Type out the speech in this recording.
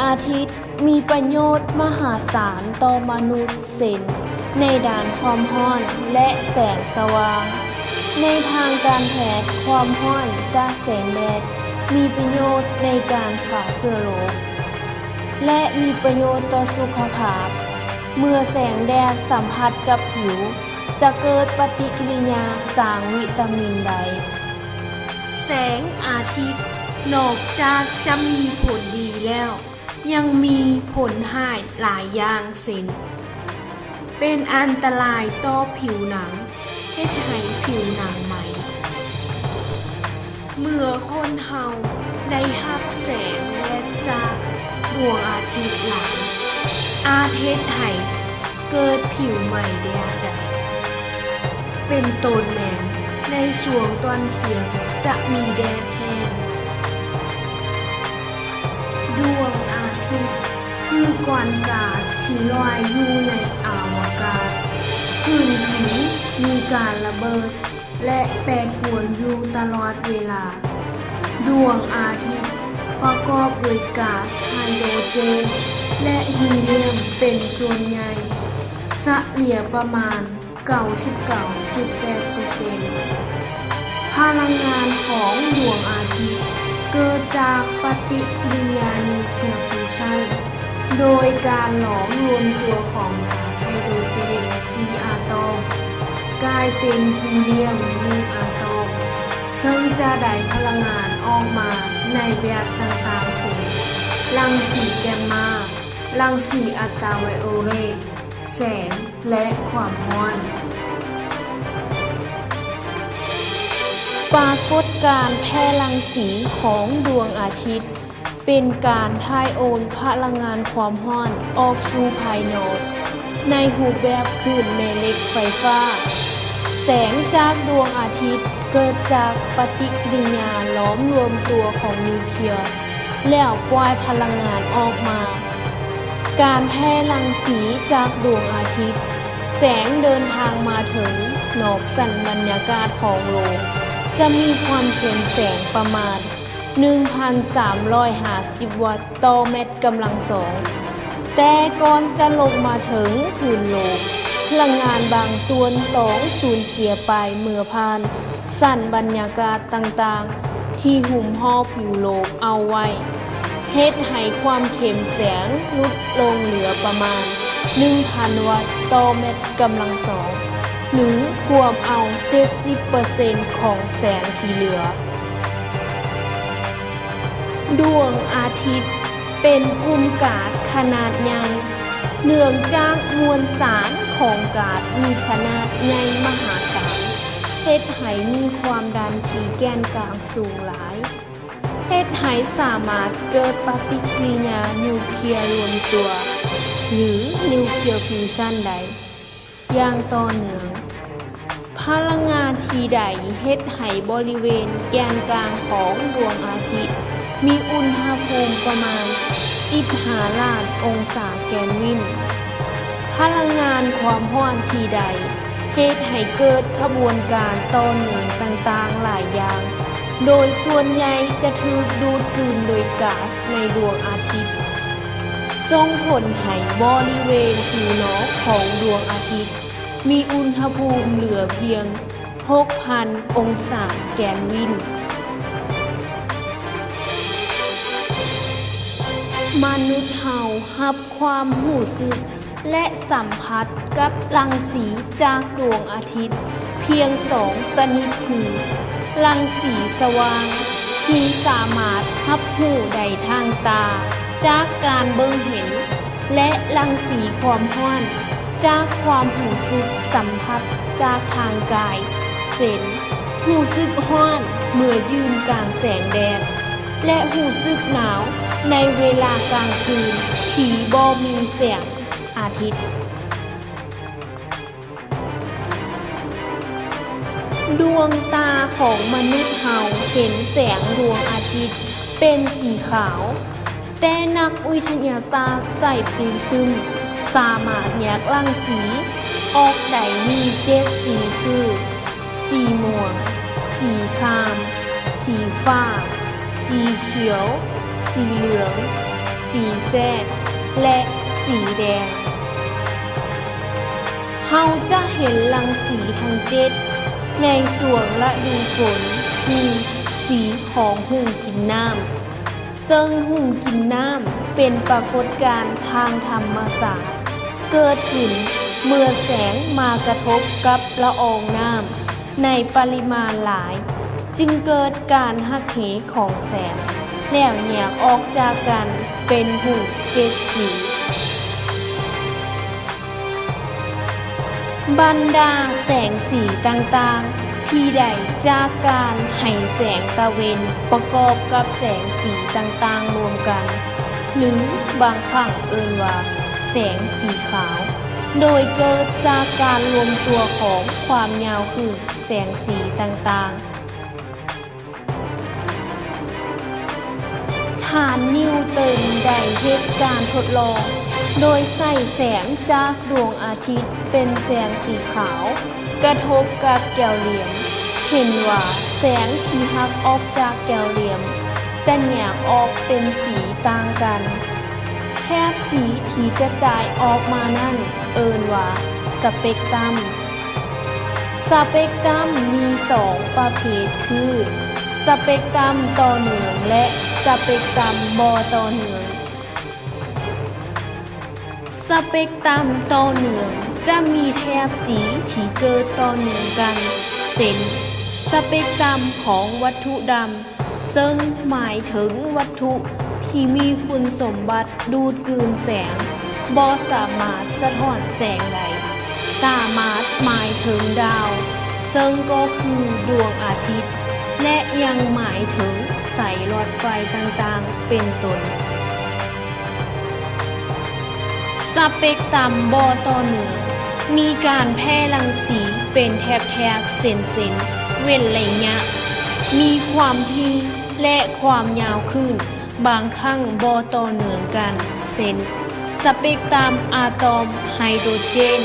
อาทิตย์มีประโยชน์มหาศาลต่อมนุษย์เส้นในด้านความร้อนและแสงสว่าง ในทางการแพทย์ความร้อนจากแสงแดดมีประโยชน์ในการฆ่าเชื้อโรคและมีประโยชน์ต่อสุขภาพ เมื่อแสงแดดสัมผัสกับผิวจะเกิดปฏิกิริยาสร้างวิตามินใด แสงอาทิตย์นอกจากจะมีผลดีแล้ว ยังมีผลร้ายหลายอย่างเช่นเป็นอันตรายต่อผิวหนังเฮ็ดให้ผิวหนังไหมเมื่อคนเฮาได้รับแสงแดดจากดวงอาทิตย์หลายอาจเฮ็ดให้เกิดผิวไหม้ได้เป็นต้นแม่นในช่วงตอนเที่ยงจะมีแดดแห้งดวงอาทิตย์คือก้อนก๊าซที่ลอยอยู่ในอวกาศพื้นผิวมีการระเบิดและแปรปรวนอยู่ตลอดเวลาดวงอาทิตย์ประกอบด้วยก๊าซไฮโดรเจนและฮีเลียมเป็นส่วนใหญ่เฉลี่ยประมาณ 99.8% พลังงานของดวงอาทิตย์เกิดจากปฏิกิริยานิวเคลียร์ฟิวชั่นโดยการหลอมรวมตัวของก๊าซไฮโดรเจน4อะตอมกลายเป็นฮีเลียม1อะตอมซึ่งจะได้พลังงานออกมาในแบบต่างๆเช่นรังสีแกมมารังสีอัลตราไวโอเลตแสงและความร้อนปรากฏการณ์แพร่รังสีของดวงอาทิตย์เป็นการถ่ายโอนพลังงานความร้อนออกสู่ภายนอกในรูปแบบคลื่นแม่เหล็กไฟฟ้าแสงจากดวงอาทิตย์เกิดจากปฏิกิริยาล้อมรวมตัวของนิวเคลียร์แล้วปล่อยพลังงานออกมาการแพร่รังสีจากดวงอาทิตย์แสงเดินทางมาถึงนอกสันบรรยากาศของโลกจะมีความเข้มแสงประมาณ 1,350 วัตต์ต่อเมตรกำลังสองแต่ก่อนจะลงมาถึงพื้นโลกพลังงานบางส่วนต้องสูญเสียไปเมื่อผ่านสันบรรยากาศต่างๆที่หุ้มห่อผิวโลกเอาไว้เฮ็ดให้ความเข้มแสงลดลงเหลือประมาณ 1,000 วัตต์ต่อเมตรกำลังสองหรือรวมเอา 70% ของแสงที่เหลือดวงอาทิตย์เป็นกลุ่มก๊าซขนาดใหญ่เนื่องจากมวลสารของก๊าซมีขนาดใหญ่มหาศาลเฮ็ดให้มีความดันที่แกนกลางสูงหลายเฮ็ดให้สามารถเกิดปฏิกิริยานิวเคลียร์รวมตัวหรือนิวเคลียร์ฟิวชั่นได้อย่างต่อเนื่องพลังงานที่ใดเฮ็ดให้บริเวณแกนกลางของดวงอาทิตย์มีอุณหภูมิประมาณ 15 ล้านองศาแกลวินพลังงานความร้อนที่ใดเฮ็ดให้เกิดขบวนการต่อเนื่องต่างๆหลายอย่างโดยส่วนใหญ่จะถูกดูดกลืนโดยก๊าซในดวงอาทิตย์ส่งผลให้บริเวณผิวนอกของดวงอาทิตย์มีอุณหภูมิเหลือเพียง 6,000 องศาแกลวินมนุษย์เฮารับความรู้สึกและสัมผัสกับรังสีจากดวงอาทิตย์เพียง2ชนิดคือรังสีสว่างที่สามารถรับรู้ได้ทางตาจากการเบิ่งเห็นและรังสีความร้อนจากความรู้สึกสัมผัสจากทางกายเช่นรู้สึกร้อนเมื่อยืนกลางแสงแดดและรู้สึกหนาวในเวลากลางคืนที่บ่มีแสงอาทิตย์ดวงตาของมนุษย์เฮาเห็นแสงดวงอาทิตย์เป็นสีขาวแต่นักวิทยาศาสตร์ใส่ปริซึมสามารถแยกรังสีออกได้มี7สีคือสีม่วงสีครามสีฟ้าสีเขียวสีเหลืองส สีแซดและสีแดงเฮาจะเห็นรังสีทั้ง7ในส่วงฤดูฝนคือสีของหุ่งกินน้ำซึ่งหุ่งกินน้ำเป็นปรากฏการณ์ทางธรรมศาสตร์เกิดขึ้นเมื่อแสงมากระทบกับละอองน้ำในปริมาณหลายจึงเกิดการหักเหของแสงแล้วแยกออกจากกันเป็นหุ่ง7สีบรรดาแสงสีต่างๆที่ได้จากการให้แสงตะเวนประกอบกับแสงสีต่างๆรวมกันหรือบางครั้งเอ่ยว่าแสงสีขาวโดยเกิดจากการรวมตัวของความยาวคลื่นแสงสีต่างๆฐานนิวตันได้เฮ็ดการทดลองโดยใส่แสงจากดวงอาทิตย์เป็นแสงสีขาวกระทบกับแก้วเหลี่ยมเห็นว่าแสงที่หักออกจากแก้วเหลี่ยมจะแยกออกเป็นสีต่างกันแถบสีที่กระจายออกมานั่นเอิ้นว่าสเปกตรัมสเปกตรัมมี2ประเภทคือสเปกตรัมต่อเนื่องและสเปกตรัมบ่ต่อเนื่องสเปกตรัมต่อเนื่องจะมีแถบสีที่เกิดต่อเนื่องกันเช่นสเปกตรัมของวัตถุดำซึ่งหมายถึงวัตถุที่มีคุณสมบัติดูดกลืนแสงบ่สามารถสะท้อนแสงใดสามารถหมายถึงดาวซึ่งก็คือดวงอาทิตย์และยังหมายถึงสายหลอดไฟต่างๆเป็นต้นสเปกตรัมบ่ต่อเนื่องมีการแพร่รังสีเป็นแถบๆเส้นๆเว้นระยะมีความถี่และความยาวขึ้นบางครั้งบ่ต่อเนื่องกันเช่นสเปกตรัมอะตอมไฮโดรเจน